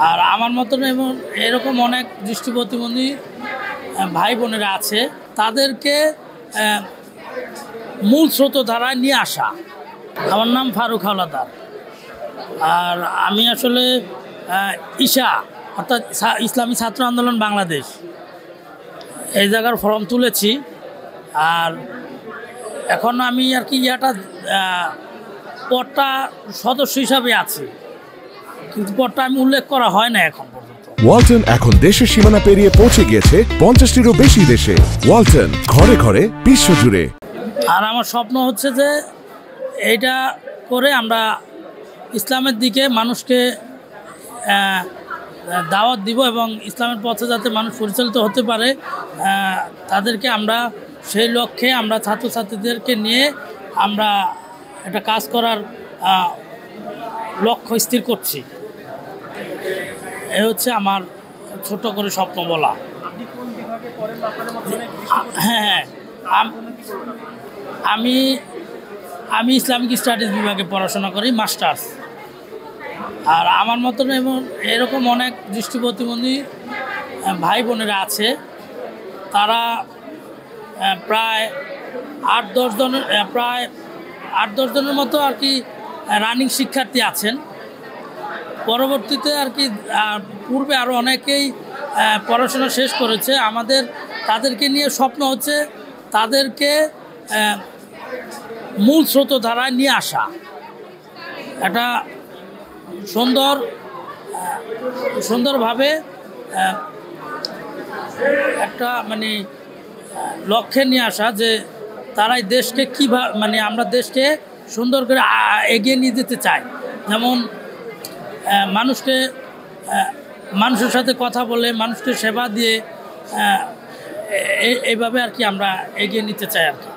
আর আমার মতন এরকম অনেক দৃষ্টি প্রতিবন্ধী ভাই বোনেরা আছে, তাদেরকে মূল স্রোতধারায় নিয়ে আসা। আমার নাম ফারুক হাওলাদার। আর আমি আসলে ইশা অর্থাৎ ইসলামী ছাত্র আন্দোলন বাংলাদেশ এই জায়গার ফর্ম তুলেছি। আর এখন আমি আর কি পদটা সদস্য হিসাবে আছি, কিন্তু পদটা আমি উল্লেখ করা হয় না এখন পর্যন্ত। ওয়ালটন এখন দেশের সীমানা পেরিয়ে পৌঁছে গিয়েছে 50টিরও বেশি দেশে। ওয়ালটন, ঘরে ঘরে, বিশ্বজুড়ে। আর আমার স্বপ্ন হচ্ছে যে এইটা করে আমরা ইসলামের দিকে মানুষকে দাওয়াত দিব এবং ইসলামের পথে যাতে মানুষ পরিচালিত হতে পারে, তাদেরকে আমরা সেই লক্ষ্যে আমরা ছাত্রছাত্রীদেরকে নিয়ে আমরা একটা কাজ করার লক্ষ্য স্থির করছি। এ হচ্ছে আমার ছোট করে স্বপ্ন বলা। হ্যাঁ, আমি ইসলামিক স্টাডিজ বিভাগে পড়াশোনা করি, মাস্টার্স। আর আমার মতন এরকম অনেক দৃষ্টি প্রতিবন্ধী ভাই বোনেরা আছে, তারা প্রায় 8-10 জনের মতো আর কি রানিং শিক্ষার্থী আছেন। পরবর্তীতে আর কি পূর্বে আরও অনেকেই পড়াশোনা শেষ করেছে। তাদেরকে নিয়ে স্বপ্ন হচ্ছে তাদেরকে মূল স্রোতধারায় নিয়ে আসা, একটা সুন্দরভাবে একটা লক্ষ্যে নিয়ে আসা, যে তারাই দেশকে কীভাবে আমরা দেশকে সুন্দর করে এগিয়ে নিয়ে যেতে চাই। যেমন মানুষের সাথে কথা বলে, মানুষকে সেবা দিয়ে এইভাবে আর কি আমরা এগিয়ে নিতে চাই আর কি।